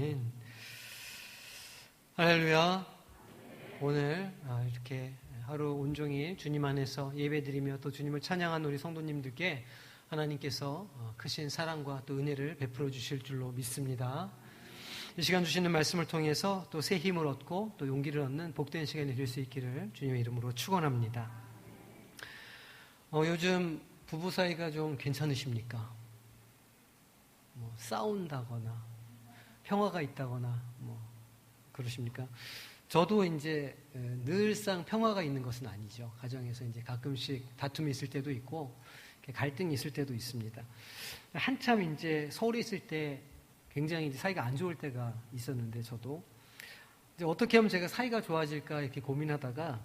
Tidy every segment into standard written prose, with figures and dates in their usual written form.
아멘. 할렐루야. 오늘 이렇게 하루 온종일 주님 안에서 예배드리며 또 주님을 찬양한 우리 성도님들께 하나님께서 크신 사랑과 또 은혜를 베풀어 주실 줄로 믿습니다. 이 시간 주시는 말씀을 통해서 또 새 힘을 얻고 또 용기를 얻는 복된 시간이 될 수 있기를 주님의 이름으로 축원합니다. 요즘 부부 사이가 좀 괜찮으십니까? 싸운다거나 평화가 있다거나 그러십니까? 저도 이제 늘상 평화가 있는 것은 아니죠. 가정에서 이제 가끔씩 다툼이 있을 때도 있고 갈등이 있을 때도 있습니다. 한참 이제 서울에 있을 때 굉장히 이제 사이가 안 좋을 때가 있었는데 저도 이제 어떻게 하면 제가 사이가 좋아질까 이렇게 고민하다가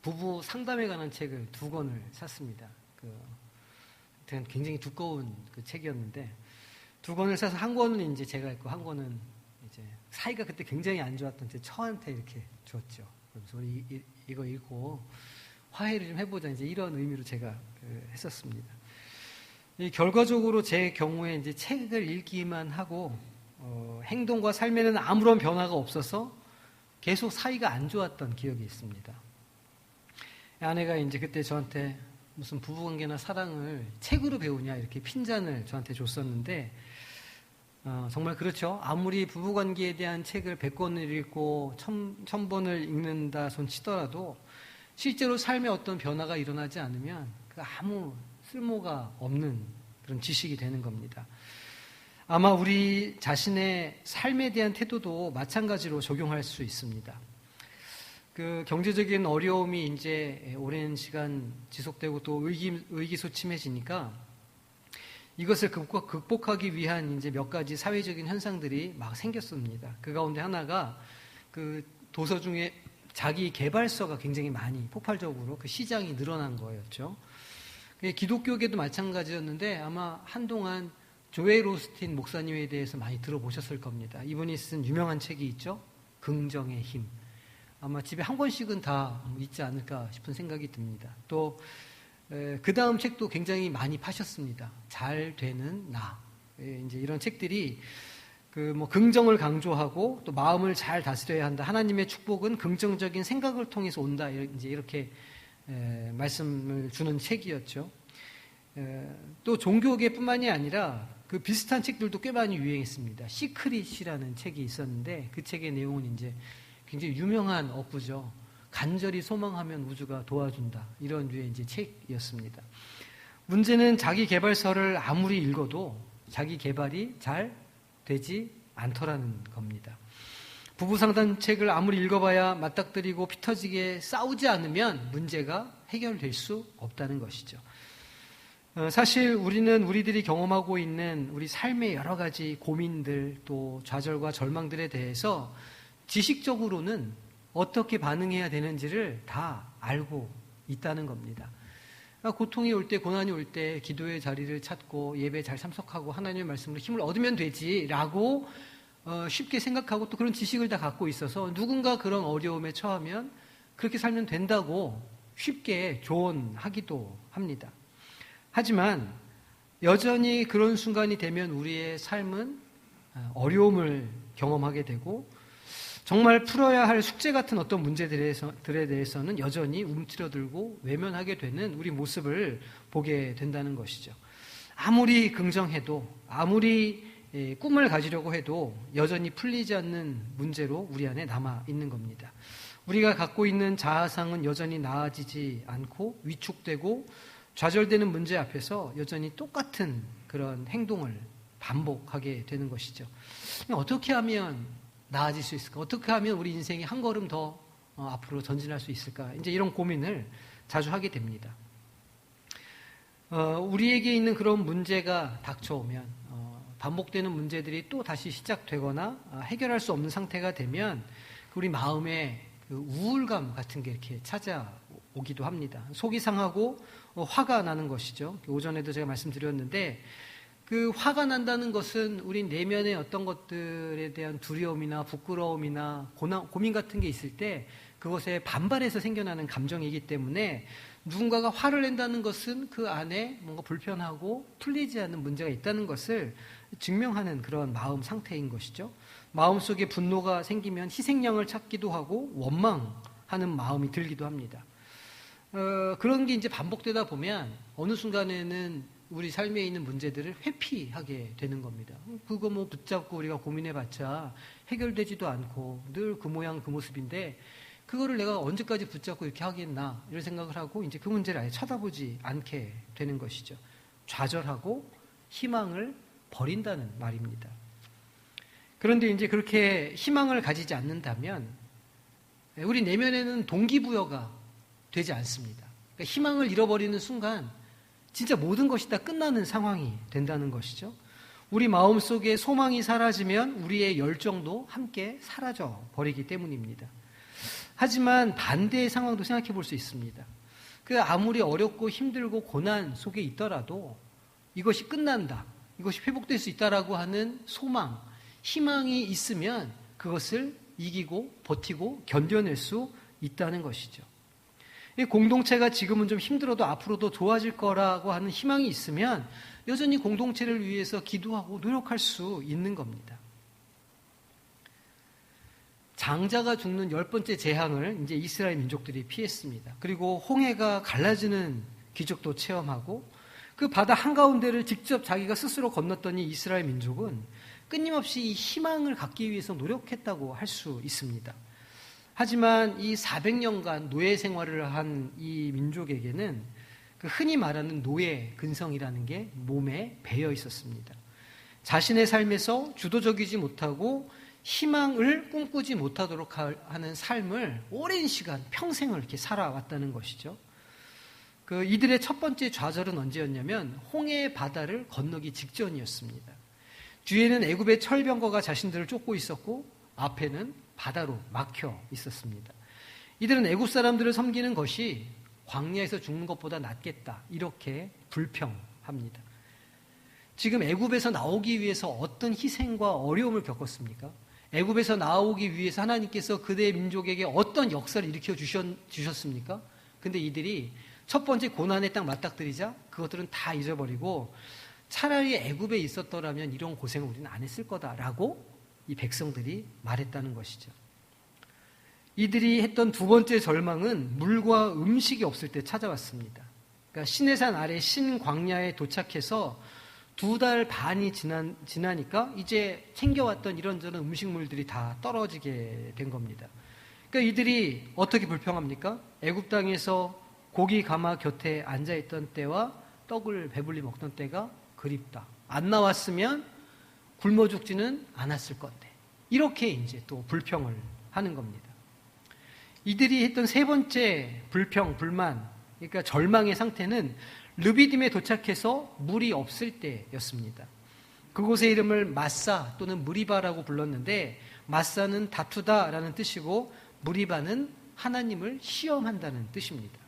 부부 상담에 관한 책을 2권을 샀습니다. 굉장히 두꺼운 그 책이었는데 2권을 사서 한 권은 이제 제가 있고 한 권은 이제 사이가 그때 굉장히 안 좋았던 제 처한테 이렇게 줬죠. 그래서 우리 이거 읽고 화해를 좀 해보자 이제 이런 의미로 제가 했었습니다. 결과적으로 제 경우에 이제 책을 읽기만 하고 행동과 삶에는 아무런 변화가 없어서 계속 사이가 안 좋았던 기억이 있습니다. 아내가 이제 그때 저한테 무슨 부부관계나 사랑을 책으로 배우냐 이렇게 핀잔을 저한테 줬었는데 정말 그렇죠. 아무리 부부관계에 대한 책을 100권을 읽고 1000번을 읽는다 손 치더라도 실제로 삶에 어떤 변화가 일어나지 않으면 아무 쓸모가 없는 그런 지식이 되는 겁니다. 아마 우리 자신의 삶에 대한 태도도 마찬가지로 적용할 수 있습니다. 그 경제적인 어려움이 이제 오랜 시간 지속되고 또 의기소침해지니까 이것을 극복하기 위한 이제 몇 가지 사회적인 현상들이 막 생겼습니다. 그 가운데 하나가 그 도서 중에 자기 개발서가 굉장히 많이 폭발적으로 그 시장이 늘어난 거였죠. 기독교계도 마찬가지였는데 아마 한동안 조엘 오스틴 목사님에 대해서 많이 들어보셨을 겁니다. 이분이 쓴 유명한 책이 있죠. 긍정의 힘. 아마 집에 한 권씩은 다 있지 않을까 싶은 생각이 듭니다. 또 그 다음 책도 굉장히 많이 파셨습니다. 잘 되는 나. 이제 이런 책들이 긍정을 강조하고 또 마음을 잘 다스려야 한다. 하나님의 축복은 긍정적인 생각을 통해서 온다. 이제 이렇게 말씀을 주는 책이었죠. 또 종교계뿐만이 아니라 그 비슷한 책들도 꽤 많이 유행했습니다. 시크릿이라는 책이 있었는데 그 책의 내용은 이제 굉장히 유명한 어구죠. 간절히 소망하면 우주가 도와준다. 이런 류의 이제 책이었습니다. 문제는 자기 개발서를 아무리 읽어도 자기 개발이 잘 되지 않더라는 겁니다. 부부 상담 책을 아무리 읽어봐야 맞닥뜨리고 피터지게 싸우지 않으면 문제가 해결될 수 없다는 것이죠. 사실 우리는 우리들이 경험하고 있는 우리 삶의 여러 가지 고민들 또 좌절과 절망들에 대해서 지식적으로는 어떻게 반응해야 되는지를 다 알고 있다는 겁니다. 고통이 올 때, 고난이 올 때 기도의 자리를 찾고 예배에 잘 참석하고 하나님의 말씀으로 힘을 얻으면 되지라고 쉽게 생각하고 또 그런 지식을 다 갖고 있어서 누군가 그런 어려움에 처하면 그렇게 살면 된다고 쉽게 조언하기도 합니다. 하지만 여전히 그런 순간이 되면 우리의 삶은 어려움을 경험하게 되고 정말 풀어야 할 숙제 같은 어떤 문제들에 대해서는 여전히 움츠러들고 외면하게 되는 우리 모습을 보게 된다는 것이죠. 아무리 긍정해도 아무리 꿈을 가지려고 해도 여전히 풀리지 않는 문제로 우리 안에 남아 있는 겁니다. 우리가 갖고 있는 자아상은 여전히 나아지지 않고 위축되고 좌절되는 문제 앞에서 여전히 똑같은 그런 행동을 반복하게 되는 것이죠. 어떻게 하면 나아질 수 있을까? 어떻게 하면 우리 인생이 한 걸음 더 앞으로 전진할 수 있을까? 이제 이런 고민을 자주 하게 됩니다. 우리에게 있는 그런 문제가 닥쳐오면 반복되는 문제들이 또 다시 시작되거나 해결할 수 없는 상태가 되면 우리 마음에 그 우울감 같은 게 이렇게 찾아오기도 합니다. 속이 상하고 화가 나는 것이죠. 오전에도 제가 말씀드렸는데 그 화가 난다는 것은 우리 내면의 어떤 것들에 대한 두려움이나 부끄러움이나 고민 같은 게 있을 때 그것에 반발해서 생겨나는 감정이기 때문에 누군가가 화를 낸다는 것은 그 안에 뭔가 불편하고 풀리지 않는 문제가 있다는 것을 증명하는 그런 마음 상태인 것이죠. 마음속에 분노가 생기면 희생양을 찾기도 하고 원망하는 마음이 들기도 합니다. 그런 게 이제 반복되다 보면 어느 순간에는 우리 삶에 있는 문제들을 회피하게 되는 겁니다. 그거 뭐 붙잡고 우리가 고민해봤자 해결되지도 않고 늘 그 모양 그 모습인데 그거를 내가 언제까지 붙잡고 이렇게 하겠나 이런 생각을 하고 이제 그 문제를 아예 쳐다보지 않게 되는 것이죠. 좌절하고 희망을 버린다는 말입니다. 그런데 이제 그렇게 희망을 가지지 않는다면 우리 내면에는 동기부여가 되지 않습니다. 그러니까 희망을 잃어버리는 순간 진짜 모든 것이 다 끝나는 상황이 된다는 것이죠. 우리 마음속에 소망이 사라지면 우리의 열정도 함께 사라져 버리기 때문입니다. 하지만 반대의 상황도 생각해 볼 수 있습니다. 아무리 어렵고 힘들고 고난 속에 있더라도 이것이 끝난다, 이것이 회복될 수 있다라고 하는 소망, 희망이 있으면 그것을 이기고 버티고 견뎌낼 수 있다는 것이죠. 이 공동체가 지금은 좀 힘들어도 앞으로도 좋아질 거라고 하는 희망이 있으면 여전히 공동체를 위해서 기도하고 노력할 수 있는 겁니다. 장자가 죽는 10번째 재앙을 이제 이스라엘 민족들이 피했습니다. 그리고 홍해가 갈라지는 기적도 체험하고 그 바다 한가운데를 직접 자기가 스스로 건넜더니 이스라엘 민족은 끊임없이 이 희망을 갖기 위해서 노력했다고 할 수 있습니다. 하지만 이 400년간 노예 생활을 한 이 민족에게는 흔히 말하는 노예 근성이라는 게 몸에 배어 있었습니다. 자신의 삶에서 주도적이지 못하고 희망을 꿈꾸지 못하도록 하는 삶을 오랜 시간 평생을 이렇게 살아왔다는 것이죠. 이들의 첫 번째 좌절은 언제였냐면 홍해 바다를 건너기 직전이었습니다. 뒤에는 애굽의 철병거가 자신들을 쫓고 있었고 앞에는 바다로 막혀 있었습니다. 이들은 애굽 사람들을 섬기는 것이 광야에서 죽는 것보다 낫겠다 이렇게 불평합니다. 지금 애굽에서 나오기 위해서 어떤 희생과 어려움을 겪었습니까? 애굽에서 나오기 위해서 하나님께서 그대 민족에게 어떤 역사를 일으켜 주셨습니까? 근데 이들이 첫 번째 고난에 딱 맞닥뜨리자 그것들은 다 잊어버리고 차라리 애굽에 있었더라면 이런 고생을 우리는 안 했을 거다라고 이 백성들이 말했다는 것이죠. 이들이 했던 두 번째 절망은 물과 음식이 없을 때 찾아왔습니다. 그러니까 시내산 아래 신광야에 도착해서 2달 반이 지나니까 이제 챙겨왔던 이런저런 음식물들이 다 떨어지게 된 겁니다. 그러니까 이들이 어떻게 불평합니까? 애굽 땅에서 고기 가마 곁에 앉아있던 때와 떡을 배불리 먹던 때가 그립다. 안 나왔으면 굶어 죽지는 않았을 건데. 이렇게 이제 또 불평을 하는 겁니다. 이들이 했던 세 번째 불평, 불만, 그러니까 절망의 상태는 르비딤에 도착해서 물이 없을 때였습니다. 그곳의 이름을 마사 또는 무리바라고 불렀는데 마사는 다투다라는 뜻이고 무리바는 하나님을 시험한다는 뜻입니다.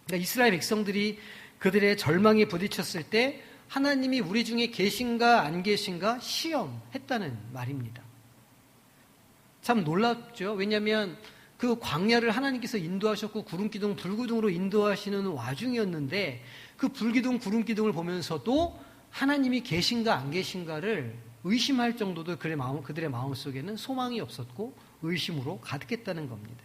그러니까 이스라엘 백성들이 그들의 절망에 부딪혔을 때 하나님이 우리 중에 계신가 안 계신가 시험했다는 말입니다. 참 놀랍죠. 왜냐하면 그 광야를 하나님께서 인도하셨고 구름기둥, 불기둥으로 인도하시는 와중이었는데 그 불기둥, 구름기둥을 보면서도 하나님이 계신가 안 계신가를 의심할 정도도 그들의 마음속에는 소망이 없었고 의심으로 가득했다는 겁니다.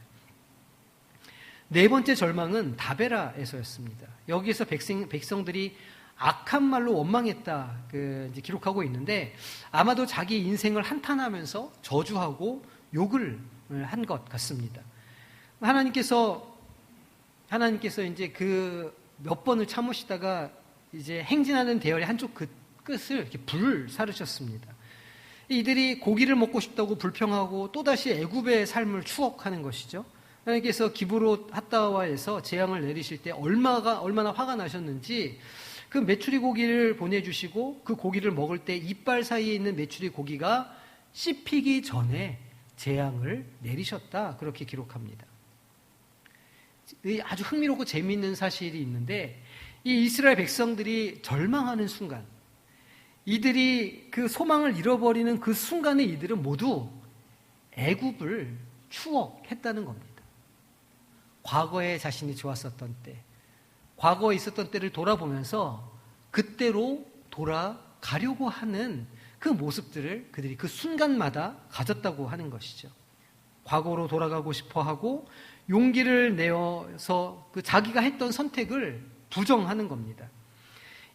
네 번째 절망은 다베라에서였습니다. 여기에서 백성들이 악한 말로 원망했다 이제 기록하고 있는데 아마도 자기 인생을 한탄하면서 저주하고 욕을 한 것 같습니다. 하나님께서 이제 몇 번을 참으시다가 이제 행진하는 대열의 한쪽 끝을 이렇게 불사르셨습니다. 이들이 고기를 먹고 싶다고 불평하고 또다시 애굽의 삶을 추억하는 것이죠. 하나님께서 기브롯 핫다와에서 재앙을 내리실 때 얼마나 화가 나셨는지 그 메추리 고기를 보내주시고 그 고기를 먹을 때 이빨 사이에 있는 메추리 고기가 씹히기 전에 재앙을 내리셨다 그렇게 기록합니다. 아주 흥미롭고 재미있는 사실이 있는데 이 이스라엘 백성들이 절망하는 순간 이들이 그 소망을 잃어버리는 그 순간에 이들은 모두 애굽을 추억했다는 겁니다. 과거에 자신이 좋았었던 때, 과거에 있었던 때를 돌아보면서 그때로 가려고 하는 그 모습들을 그들이 그 순간마다 가졌다고 하는 것이죠. 과거로 돌아가고 싶어 하고 용기를 내어서 그 자기가 했던 선택을 부정하는 겁니다.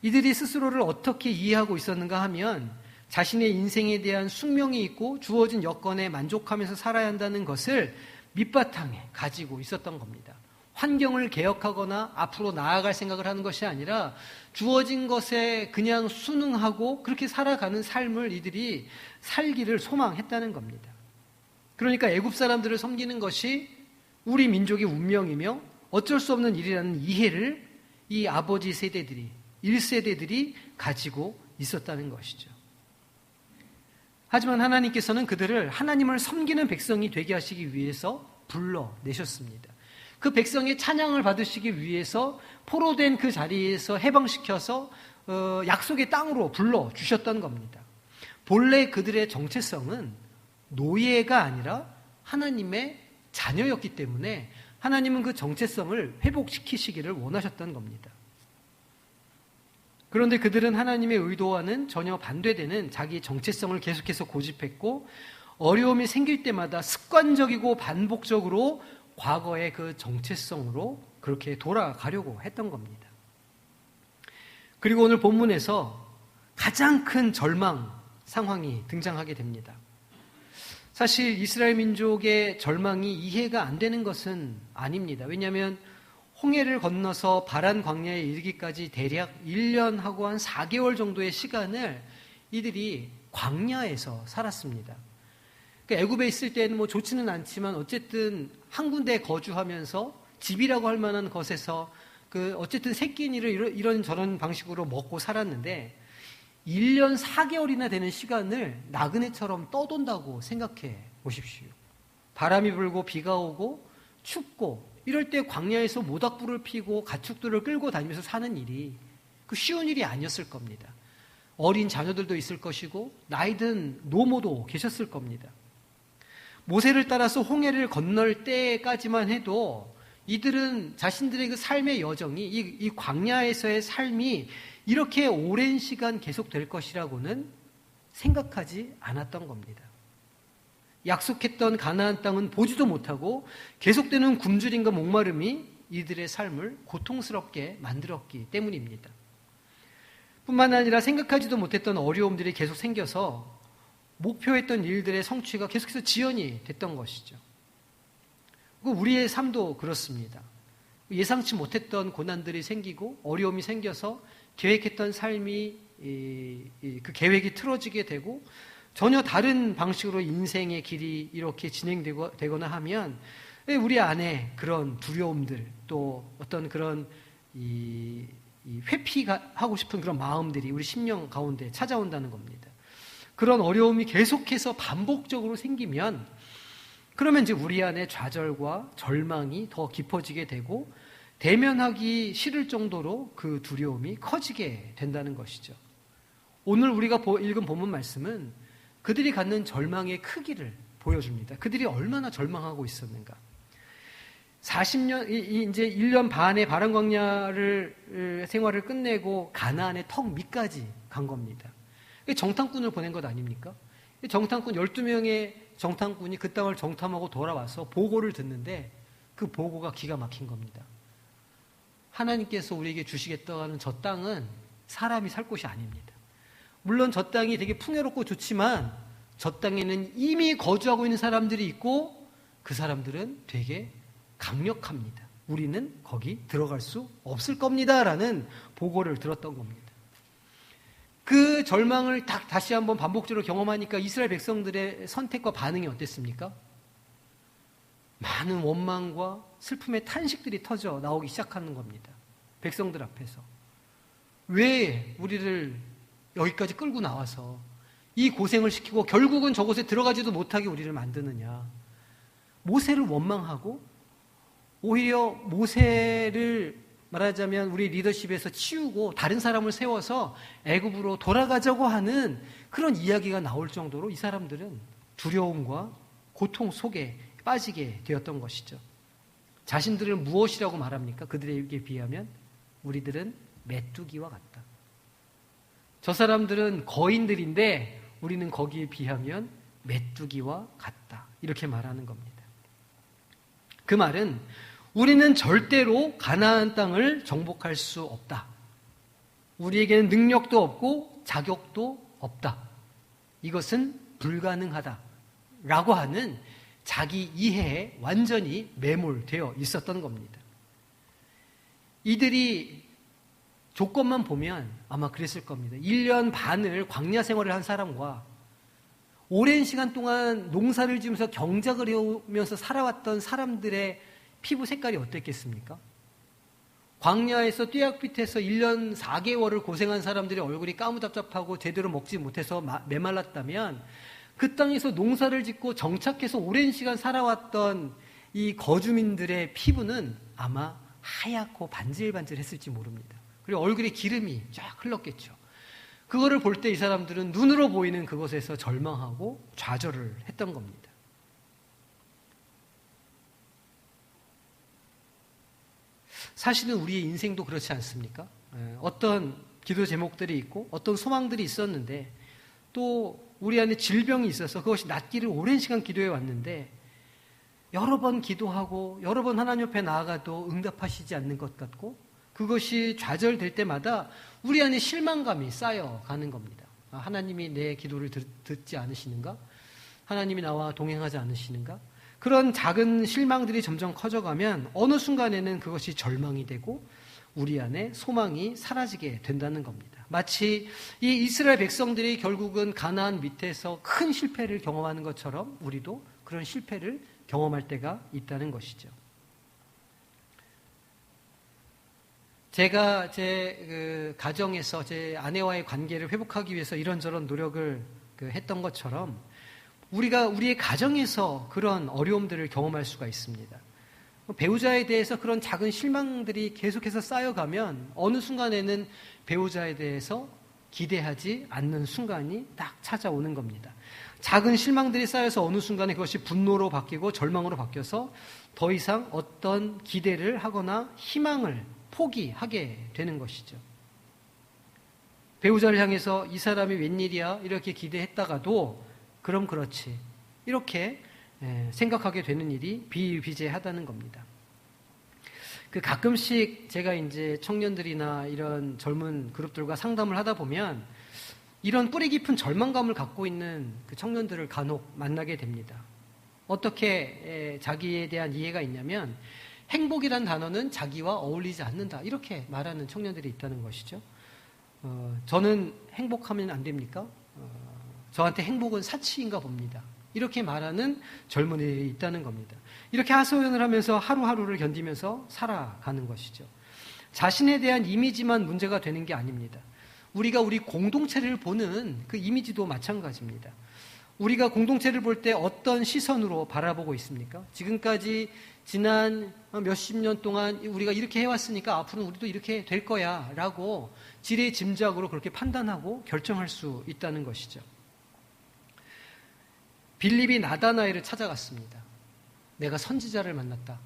이들이 스스로를 어떻게 이해하고 있었는가 하면 자신의 인생에 대한 숙명이 있고 주어진 여건에 만족하면서 살아야 한다는 것을 밑바탕에 가지고 있었던 겁니다. 환경을 개혁하거나 앞으로 나아갈 생각을 하는 것이 아니라 주어진 것에 그냥 순응하고 그렇게 살아가는 삶을 이들이 살기를 소망했다는 겁니다. 그러니까 애굽 사람들을 섬기는 것이 우리 민족의 운명이며 어쩔 수 없는 일이라는 이해를 이 아버지 세대들이 1세대들이 가지고 있었다는 것이죠. 하지만 하나님께서는 그들을 하나님을 섬기는 백성이 되게 하시기 위해서 불러내셨습니다. 그 백성의 찬양을 받으시기 위해서 포로된 그 자리에서 해방시켜서 약속의 땅으로 불러주셨던 겁니다. 본래 그들의 정체성은 노예가 아니라 하나님의 자녀였기 때문에 하나님은 그 정체성을 회복시키시기를 원하셨던 겁니다. 그런데 그들은 하나님의 의도와는 전혀 반대되는 자기 정체성을 계속해서 고집했고 어려움이 생길 때마다 습관적이고 반복적으로 과거의 그 정체성으로 그렇게 돌아가려고 했던 겁니다. 그리고 오늘 본문에서 가장 큰 절망 상황이 등장하게 됩니다. 사실 이스라엘 민족의 절망이 이해가 안 되는 것은 아닙니다. 왜냐하면 홍해를 건너서 바란 광야에 이르기까지 대략 1년하고 한 4개월 정도의 시간을 이들이 광야에서 살았습니다. 그러니까 애굽에 있을 때는 뭐 좋지는 않지만 어쨌든 한 군데에 거주하면서 집이라고 할 만한 것에서 그 어쨌든 새끼니를 이런 저런 방식으로 먹고 살았는데 1년 4개월이나 되는 시간을 나그네처럼 떠돈다고 생각해 보십시오. 바람이 불고 비가 오고 춥고 이럴 때 광야에서 모닥불을 피고 가축들을 끌고 다니면서 사는 일이 그 쉬운 일이 아니었을 겁니다. 어린 자녀들도 있을 것이고 나이 든 노모도 계셨을 겁니다. 모세를 따라서 홍해를 건널 때까지만 해도 이들은 자신들의 그 삶의 여정이 이 광야에서의 삶이 이렇게 오랜 시간 계속될 것이라고는 생각하지 않았던 겁니다. 약속했던 가나안 땅은 보지도 못하고 계속되는 굶주림과 목마름이 이들의 삶을 고통스럽게 만들었기 때문입니다. 뿐만 아니라 생각하지도 못했던 어려움들이 계속 생겨서 목표했던 일들의 성취가 계속해서 지연이 됐던 것이죠. 우리의 삶도 그렇습니다. 예상치 못했던 고난들이 생기고 어려움이 생겨서 계획했던 삶이 그 계획이 틀어지게 되고 전혀 다른 방식으로 인생의 길이 이렇게 진행되거나 하면 우리 안에 그런 두려움들 또 어떤 그런 회피하고 싶은 그런 마음들이 우리 심령 가운데 찾아온다는 겁니다. 그런 어려움이 계속해서 반복적으로 생기면 그러면 이제 우리 안에 좌절과 절망이 더 깊어지게 되고 대면하기 싫을 정도로 그 두려움이 커지게 된다는 것이죠. 오늘 우리가 읽은 본문 말씀은 그들이 갖는 절망의 크기를 보여줍니다. 그들이 얼마나 절망하고 있었는가. 40년, 이제 1년 반의 바람광야를 생활을 끝내고 가나안의 턱 밑까지 간 겁니다. 정탐꾼을 보낸 것 아닙니까? 정탐꾼 12명의 정탐꾼이 그 땅을 정탐하고 돌아와서 보고를 듣는데 그 보고가 기가 막힌 겁니다. 하나님께서 우리에게 주시겠다고 하는 저 땅은 사람이 살 곳이 아닙니다. 물론 저 땅이 되게 풍요롭고 좋지만 저 땅에는 이미 거주하고 있는 사람들이 있고 그 사람들은 되게 강력합니다. 우리는 거기 들어갈 수 없을 겁니다. 라는 보고를 들었던 겁니다. 그 절망을 다시 한번 반복적으로 경험하니까 이스라엘 백성들의 선택과 반응이 어땠습니까? 많은 원망과 슬픔의 탄식들이 터져 나오기 시작하는 겁니다. 백성들 앞에서. 왜 우리를 여기까지 끌고 나와서 이 고생을 시키고 결국은 저곳에 들어가지도 못하게 우리를 만드느냐. 모세를 원망하고 오히려 모세를 말하자면 우리 리더십에서 치우고 다른 사람을 세워서 애굽으로 돌아가자고 하는 그런 이야기가 나올 정도로 이 사람들은 두려움과 고통 속에 빠지게 되었던 것이죠. 자신들을 무엇이라고 말합니까? 그들에게 비하면 우리들은 메뚜기와 같다. 저 사람들은 거인들인데 우리는 거기에 비하면 메뚜기와 같다. 이렇게 말하는 겁니다. 그 말은 우리는 절대로 가나안 땅을 정복할 수 없다. 우리에게는 능력도 없고 자격도 없다. 이것은 불가능하다. 라고 하는 자기 이해에 완전히 매몰되어 있었던 겁니다. 이들이 조건만 보면 아마 그랬을 겁니다. 1년 반을 광야 생활을 한 사람과 오랜 시간 동안 농사를 지으면서 경작을 해오면서 살아왔던 사람들의 피부 색깔이 어땠겠습니까? 광야에서 뙤약빛에서 1년 4개월을 고생한 사람들의 얼굴이 까무잡잡하고 제대로 먹지 못해서 메말랐다면 그 땅에서 농사를 짓고 정착해서 오랜 시간 살아왔던 이 거주민들의 피부는 아마 하얗고 반질반질했을지 모릅니다. 그리고 얼굴에 기름이 쫙 흘렀겠죠. 그거를 볼 때 이 사람들은 눈으로 보이는 그것에서 절망하고 좌절을 했던 겁니다. 사실은 우리의 인생도 그렇지 않습니까? 어떤 기도 제목들이 있고 어떤 소망들이 있었는데 또 우리 안에 질병이 있어서 그것이 낫기를 오랜 시간 기도해 왔는데 여러 번 기도하고 여러 번 하나님 옆에 나아가도 응답하시지 않는 것 같고 그것이 좌절될 때마다 우리 안에 실망감이 쌓여가는 겁니다. 하나님이 내 기도를 듣지 않으시는가? 하나님이 나와 동행하지 않으시는가? 그런 작은 실망들이 점점 커져가면 어느 순간에는 그것이 절망이 되고 우리 안에 소망이 사라지게 된다는 겁니다. 마치 이 이스라엘 백성들이 결국은 가나안 밑에서 큰 실패를 경험하는 것처럼 우리도 그런 실패를 경험할 때가 있다는 것이죠. 제가 제 가정에서 제 아내와의 관계를 회복하기 위해서 이런저런 노력을 했던 것처럼 우리가 우리의 가정에서 그런 어려움들을 경험할 수가 있습니다. 배우자에 대해서 그런 작은 실망들이 계속해서 쌓여가면 어느 순간에는 배우자에 대해서 기대하지 않는 순간이 딱 찾아오는 겁니다. 작은 실망들이 쌓여서 어느 순간에 그것이 분노로 바뀌고 절망으로 바뀌어서 더 이상 어떤 기대를 하거나 희망을 포기하게 되는 것이죠. 배우자를 향해서 이 사람이 웬일이야 이렇게 기대했다가도 그럼 그렇지 이렇게 생각하게 되는 일이 비일비재하다는 겁니다. 가끔씩 제가 이제 청년들이나 이런 젊은 그룹들과 상담을 하다 보면 이런 뿌리 깊은 절망감을 갖고 있는 그 청년들을 간혹 만나게 됩니다. 어떻게 자기에 대한 이해가 있냐면 행복이란 단어는 자기와 어울리지 않는다 이렇게 말하는 청년들이 있다는 것이죠. 저는 행복하면 안 됩니까? 저한테 행복은 사치인가 봅니다. 이렇게 말하는 젊은이들이 있다는 겁니다. 이렇게 하소연을 하면서 하루하루를 견디면서 살아가는 것이죠. 자신에 대한 이미지만 문제가 되는 게 아닙니다. 우리가 우리 공동체를 보는 그 이미지도 마찬가지입니다. 우리가 공동체를 볼 때 어떤 시선으로 바라보고 있습니까? 지금까지 지난 몇십 년 동안 우리가 이렇게 해왔으니까 앞으로는 우리도 이렇게 될 거야 라고 지레짐작으로 그렇게 판단하고 결정할 수 있다는 것이죠. 빌립이 나다나엘을 찾아갔습니다. 내가 선지자를 만났다.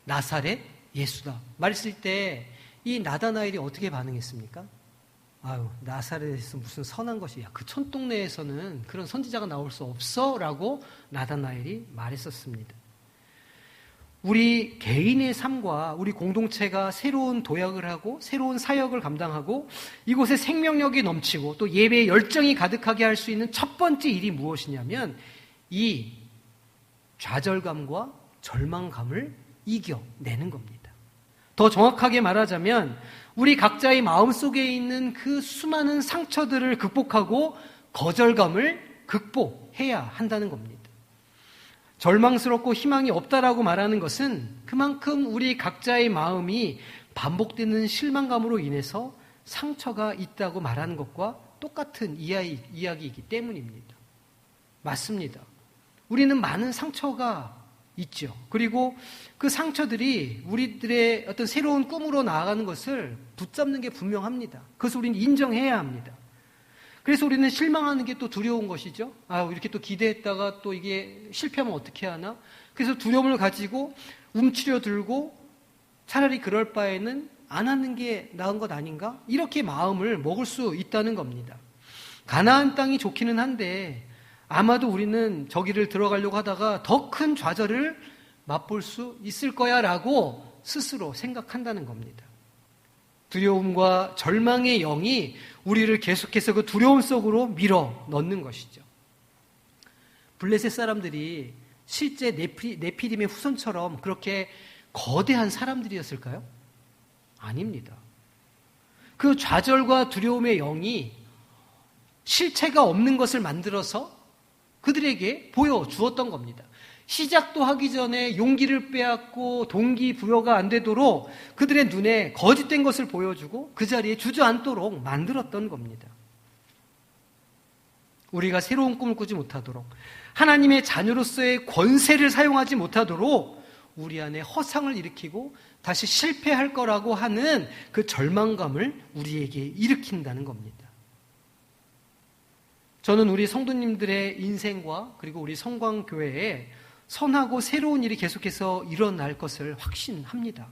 나사렛 예수다. 말했을 때 이 나다나엘이 어떻게 반응했습니까? 아유, 나사렛에서 무슨 선한 것이야. 그 촌동네에서는 그런 선지자가 나올 수 없어 라고 나다나엘이 말했었습니다. 우리 개인의 삶과 우리 공동체가 새로운 도약을 하고 새로운 사역을 감당하고 이곳에 생명력이 넘치고 또 예배의 열정이 가득하게 할 수 있는 첫 번째 일이 무엇이냐면 이 좌절감과 절망감을 이겨내는 겁니다. 더 정확하게 말하자면 우리 각자의 마음속에 있는 그 수많은 상처들을 극복하고 거절감을 극복해야 한다는 겁니다. 절망스럽고 희망이 없다라고 말하는 것은 그만큼 우리 각자의 마음이 반복되는 실망감으로 인해서 상처가 있다고 말하는 것과 똑같은 이야기이기 때문입니다. 맞습니다. 우리는 많은 상처가 있죠. 그리고 그 상처들이 우리들의 어떤 새로운 꿈으로 나아가는 것을 붙잡는 게 분명합니다. 그것을 우리는 인정해야 합니다. 그래서 우리는 실망하는 게 또 두려운 것이죠. 이렇게 또 기대했다가 또 이게 실패하면 어떻게 하나? 그래서 두려움을 가지고 움츠려 들고 차라리 그럴 바에는 안 하는 게 나은 것 아닌가? 이렇게 마음을 먹을 수 있다는 겁니다. 가나안 땅이 좋기는 한데 아마도 우리는 저기를 들어가려고 하다가 더 큰 좌절을 맛볼 수 있을 거야 라고 스스로 생각한다는 겁니다. 두려움과 절망의 영이 우리를 계속해서 그 두려움 속으로 밀어 넣는 것이죠. 블레셋 사람들이 실제 네피림의 후손처럼 그렇게 거대한 사람들이었을까요? 아닙니다. 그 좌절과 두려움의 영이 실체가 없는 것을 만들어서 그들에게 보여주었던 겁니다. 시작도 하기 전에 용기를 빼앗고 동기부여가 안 되도록 그들의 눈에 거짓된 것을 보여주고 그 자리에 주저앉도록 만들었던 겁니다. 우리가 새로운 꿈을 꾸지 못하도록 하나님의 자녀로서의 권세를 사용하지 못하도록 우리 안에 허상을 일으키고 다시 실패할 거라고 하는 그 절망감을 우리에게 일으킨다는 겁니다. 저는 우리 성도님들의 인생과 그리고 우리 성광교회에 선하고 새로운 일이 계속해서 일어날 것을 확신합니다.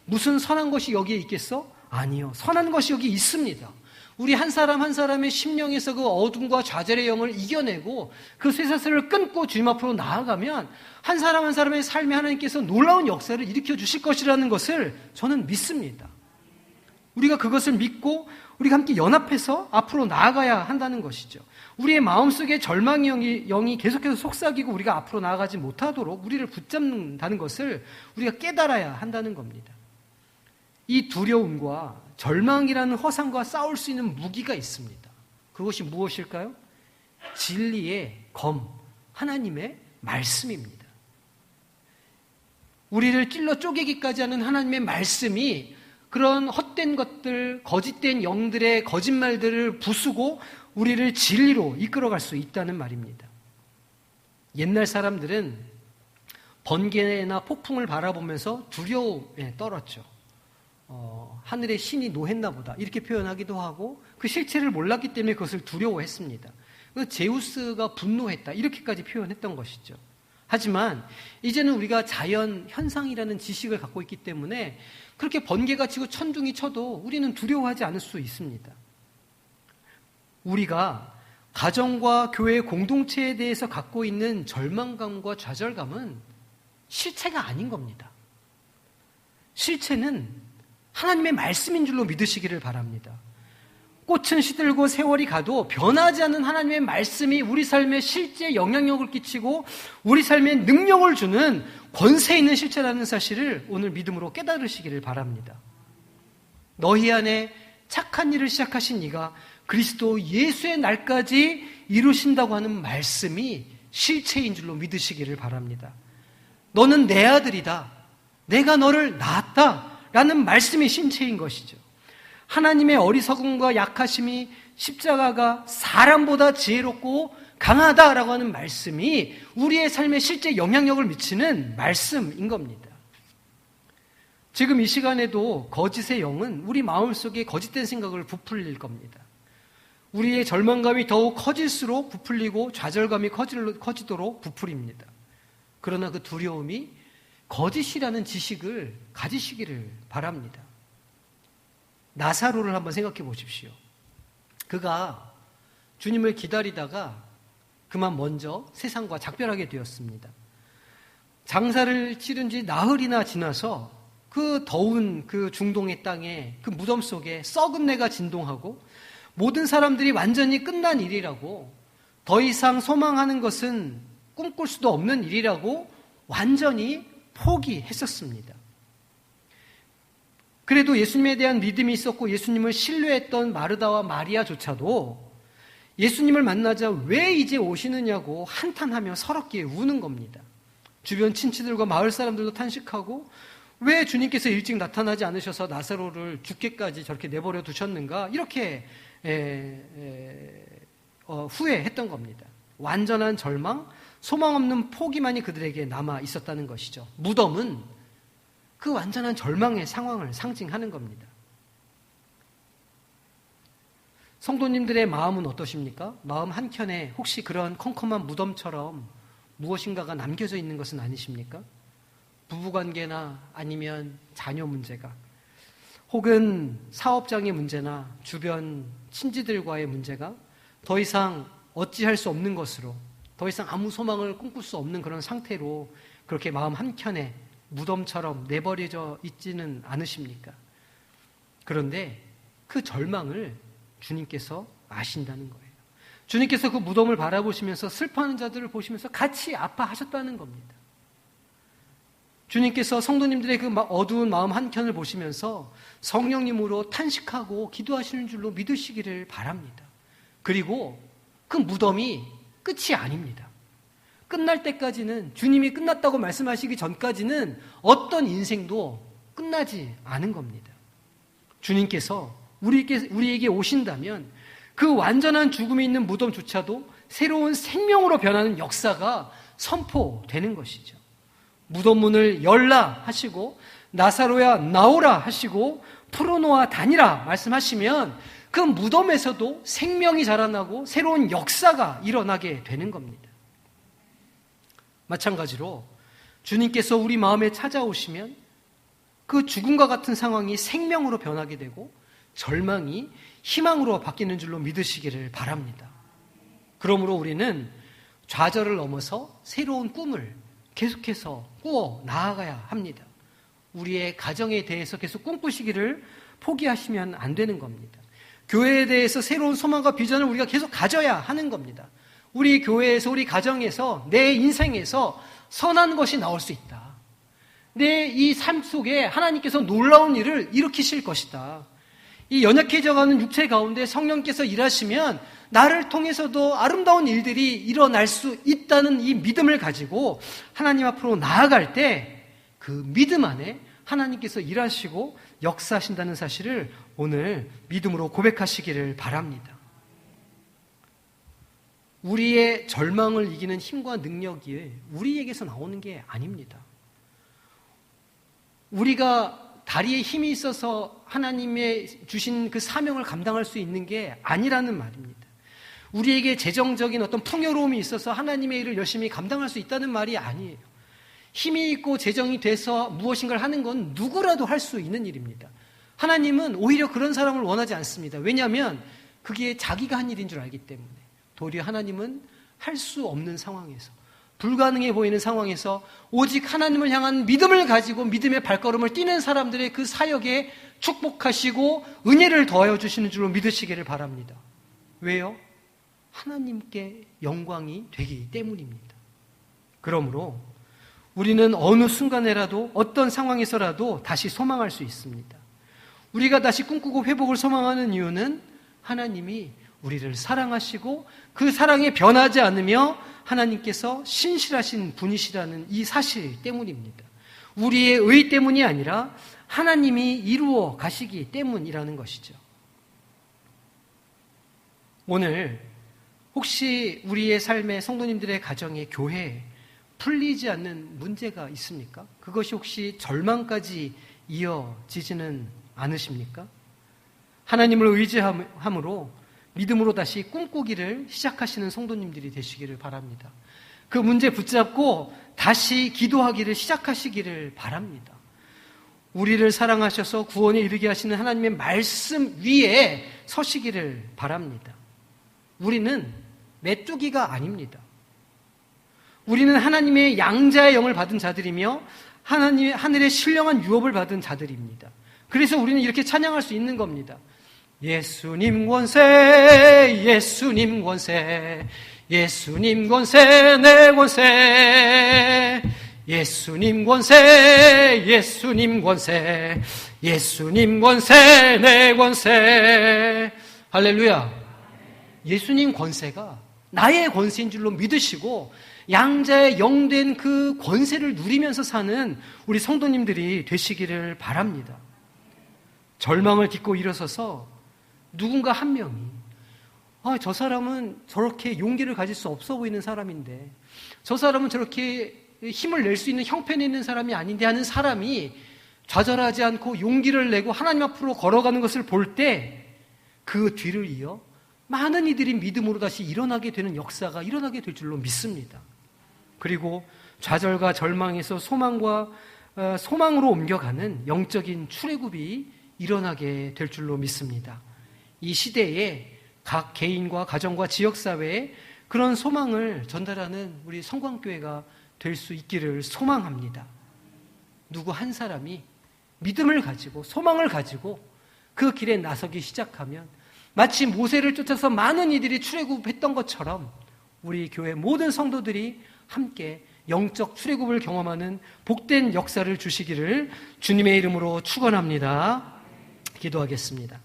무슨 선한 것이 여기에 있겠어? 아니요. 선한 것이 여기 있습니다. 우리 한 사람 한 사람의 심령에서 그 어둠과 좌절의 영을 이겨내고 그 쇠사슬을 끊고 주님 앞으로 나아가면 한 사람 한 사람의 삶에 하나님께서 놀라운 역사를 일으켜 주실 것이라는 것을 저는 믿습니다. 우리가 그것을 믿고 우리가 함께 연합해서 앞으로 나아가야 한다는 것이죠. 우리의 마음속에 절망의 영이 계속해서 속삭이고 우리가 앞으로 나아가지 못하도록 우리를 붙잡는다는 것을 우리가 깨달아야 한다는 겁니다. 이 두려움과 절망이라는 허상과 싸울 수 있는 무기가 있습니다. 그것이 무엇일까요? 진리의 검, 하나님의 말씀입니다. 우리를 찔러 쪼개기까지 하는 하나님의 말씀이 그런 헛된 것들, 거짓된 영들의 거짓말들을 부수고 우리를 진리로 이끌어갈 수 있다는 말입니다. 옛날 사람들은 번개나 폭풍을 바라보면서 두려움에 떨었죠. 하늘의 신이 노했나 보다 이렇게 표현하기도 하고 그 실체를 몰랐기 때문에 그것을 두려워했습니다. 제우스가 분노했다 이렇게까지 표현했던 것이죠. 하지만 이제는 우리가 자연 현상이라는 지식을 갖고 있기 때문에 그렇게 번개가 치고 천둥이 쳐도 우리는 두려워하지 않을 수 있습니다. 우리가 가정과 교회 공동체에 대해서 갖고 있는 절망감과 좌절감은 실체가 아닌 겁니다. 실체는 하나님의 말씀인 줄로 믿으시기를 바랍니다. 꽃은 시들고 세월이 가도 변하지 않는 하나님의 말씀이 우리 삶에 실제 영향력을 끼치고 우리 삶에 능력을 주는 권세 있는 실체라는 사실을 오늘 믿음으로 깨달으시기를 바랍니다. 너희 안에 착한 일을 시작하신 이가 그리스도 예수의 날까지 이루신다고 하는 말씀이 실체인 줄로 믿으시기를 바랍니다. 너는 내 아들이다. 내가 너를 낳았다. 라는 말씀이 실체인 것이죠. 하나님의 어리석음과 약하심이 십자가가 사람보다 지혜롭고 강하다라고 하는 말씀이 우리의 삶에 실제 영향력을 미치는 말씀인 겁니다. 지금 이 시간에도 거짓의 영은 우리 마음속에 거짓된 생각을 부풀릴 겁니다. 우리의 절망감이 더욱 커질수록 부풀리고 좌절감이 커지도록 부풀립니다. 그러나 그 두려움이 거짓이라는 지식을 가지시기를 바랍니다. 나사로를 한번 생각해 보십시오. 그가 주님을 기다리다가 그만 먼저 세상과 작별하게 되었습니다. 장사를 치른 지 나흘이나 지나서 그 더운 그 중동의 땅에 그 무덤 속에 썩은 내가 진동하고 모든 사람들이 완전히 끝난 일이라고 더 이상 소망하는 것은 꿈꿀 수도 없는 일이라고 완전히 포기했었습니다. 그래도 예수님에 대한 믿음이 있었고 예수님을 신뢰했던 마르다와 마리아조차도 예수님을 만나자 왜 이제 오시느냐고 한탄하며 서럽게 우는 겁니다. 주변 친치들과 마을 사람들도 탄식하고 왜 주님께서 일찍 나타나지 않으셔서 나사로를 죽게까지 저렇게 내버려 두셨는가 이렇게 후회했던 겁니다. 완전한 절망, 소망 없는 포기만이 그들에게 남아 있었다는 것이죠. 무덤은 그 완전한 절망의 상황을 상징하는 겁니다. 성도님들의 마음은 어떠십니까? 마음 한켠에 혹시 그런 컴컴한 무덤처럼 무엇인가가 남겨져 있는 것은 아니십니까? 부부관계나 아니면 자녀 문제가 혹은 사업장의 문제나 주변 친지들과의 문제가 더 이상 어찌할 수 없는 것으로, 더 이상 아무 소망을 꿈꿀 수 없는 그런 상태로 그렇게 마음 한켠에 무덤처럼 내버려져 있지는 않으십니까? 그런데 그 절망을 주님께서 아신다는 거예요. 주님께서 그 무덤을 바라보시면서 슬퍼하는 자들을 보시면서 같이 아파하셨다는 겁니다. 주님께서 성도님들의 그 어두운 마음 한켠을 보시면서 성령님으로 탄식하고 기도하시는 줄로 믿으시기를 바랍니다. 그리고 그 무덤이 끝이 아닙니다. 끝날 때까지는, 주님이 끝났다고 말씀하시기 전까지는 어떤 인생도 끝나지 않은 겁니다. 주님께서 우리에게 오신다면 그 완전한 죽음이 있는 무덤조차도 새로운 생명으로 변하는 역사가 선포되는 것이죠. 무덤 문을 열라 하시고 나사로야 나오라 하시고 풀어놓아 다니라 말씀하시면 그 무덤에서도 생명이 자라나고 새로운 역사가 일어나게 되는 겁니다. 마찬가지로 주님께서 우리 마음에 찾아오시면 그 죽음과 같은 상황이 생명으로 변하게 되고 절망이 희망으로 바뀌는 줄로 믿으시기를 바랍니다. 그러므로 우리는 좌절을 넘어서 새로운 꿈을 계속해서 꾸어 나아가야 합니다. 우리의 가정에 대해서 계속 꿈꾸시기를 포기하시면 안 되는 겁니다. 교회에 대해서 새로운 소망과 비전을 우리가 계속 가져야 하는 겁니다. 우리 교회에서, 우리 가정에서, 내 인생에서 선한 것이 나올 수 있다. 내 이 삶 속에 하나님께서 놀라운 일을 일으키실 것이다. 이 연약해져가는 육체 가운데 성령께서 일하시면 나를 통해서도 아름다운 일들이 일어날 수 있다는 이 믿음을 가지고 하나님 앞으로 나아갈 때 그 믿음 안에 하나님께서 일하시고 역사하신다는 사실을 오늘 믿음으로 고백하시기를 바랍니다. 우리의 절망을 이기는 힘과 능력이 우리에게서 나오는 게 아닙니다. 우리가 다리에 힘이 있어서 하나님의 주신 그 사명을 감당할 수 있는 게 아니라는 말입니다. 우리에게 재정적인 어떤 풍요로움이 있어서 하나님의 일을 열심히 감당할 수 있다는 말이 아니에요. 힘이 있고 재정이 돼서 무엇인가를 하는 건 누구라도 할 수 있는 일입니다. 하나님은 오히려 그런 사람을 원하지 않습니다. 왜냐하면 그게 자기가 한 일인 줄 알기 때문에. 도리어 하나님은 할 수 없는 상황에서, 불가능해 보이는 상황에서 오직 하나님을 향한 믿음을 가지고 믿음의 발걸음을 뛰는 사람들의 그 사역에 축복하시고 은혜를 더하여 주시는 줄로 믿으시기를 바랍니다. 왜요? 하나님께 영광이 되기 때문입니다. 그러므로 우리는 어느 순간에라도 어떤 상황에서라도 다시 소망할 수 있습니다. 우리가 다시 꿈꾸고 회복을 소망하는 이유는 하나님이 우리를 사랑하시고 그 사랑에 변하지 않으며 하나님께서 신실하신 분이시라는 이 사실 때문입니다. 우리의 의 때문이 아니라 하나님이 이루어 가시기 때문이라는 것이죠. 오늘 혹시 우리의 삶의 성도님들의 가정에, 교회에 풀리지 않는 문제가 있습니까? 그것이 혹시 절망까지 이어지지는 않으십니까? 하나님을 의지함으로 믿음으로 다시 꿈꾸기를 시작하시는 성도님들이 되시기를 바랍니다. 그 문제 붙잡고 다시 기도하기를 시작하시기를 바랍니다. 우리를 사랑하셔서 구원에 이르게 하시는 하나님의 말씀 위에 서시기를 바랍니다. 우리는 메뚜기가 아닙니다. 우리는 하나님의 양자의 영을 받은 자들이며 하나님의 하늘의 신령한 유업을 받은 자들입니다. 그래서 우리는 이렇게 찬양할 수 있는 겁니다. 예수님 권세, 예수님 권세, 예수님 권세, 내 권세, 예수님 권세, 예수님 권세, 예수님 권세, 내 권세. 할렐루야. 예수님 권세가 나의 권세인 줄로 믿으시고 양자의 영된 그 권세를 누리면서 사는 우리 성도님들이 되시기를 바랍니다. 절망을 딛고 일어서서 누군가 한 명이 저 사람은 저렇게 용기를 가질 수 없어 보이는 사람인데, 저 사람은 저렇게 힘을 낼 수 있는 형편에 있는 사람이 아닌데 하는 사람이 좌절하지 않고 용기를 내고 하나님 앞으로 걸어가는 것을 볼 때 그 뒤를 이어 많은 이들이 믿음으로 다시 일어나게 되는 역사가 일어나게 될 줄로 믿습니다. 그리고 좌절과 절망에서 소망으로 옮겨가는 영적인 출애굽이 일어나게 될 줄로 믿습니다. 이 시대에 각 개인과 가정과 지역사회에 그런 소망을 전달하는 우리 성광교회가 될 수 있기를 소망합니다. 누구 한 사람이 믿음을 가지고 소망을 가지고 그 길에 나서기 시작하면 마치 모세를 쫓아서 많은 이들이 출애굽했던 것처럼 우리 교회 모든 성도들이 함께 영적 출애굽을 경험하는 복된 역사를 주시기를 주님의 이름으로 축원합니다. 기도하겠습니다.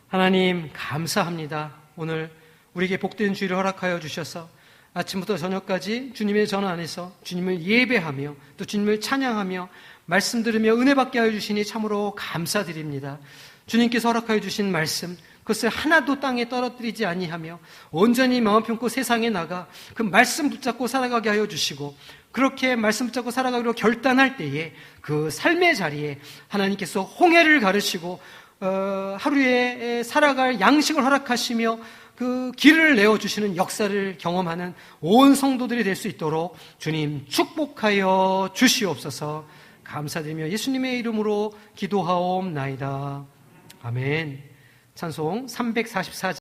하나님 감사합니다. 오늘 우리에게 복된 주일을 허락하여 주셔서 아침부터 저녁까지 주님의 전 안에서 주님을 예배하며 또 주님을 찬양하며 말씀 들으며 은혜 받게 하여 주시니 참으로 감사드립니다. 주님께서 허락하여 주신 말씀 그것을 하나도 땅에 떨어뜨리지 아니하며 온전히 마음 품고 세상에 나가 그 말씀 붙잡고 살아가게 하여 주시고 그렇게 말씀 붙잡고 살아가기로 결단할 때에 그 삶의 자리에 하나님께서 홍해를 가르시고 하루에 살아갈 양식을 허락하시며 그 길을 내어주시는 역사를 경험하는 온 성도들이 될 수 있도록 주님 축복하여 주시옵소서. 감사드리며 예수님의 이름으로 기도하옵나이다. 아멘. 찬송 344장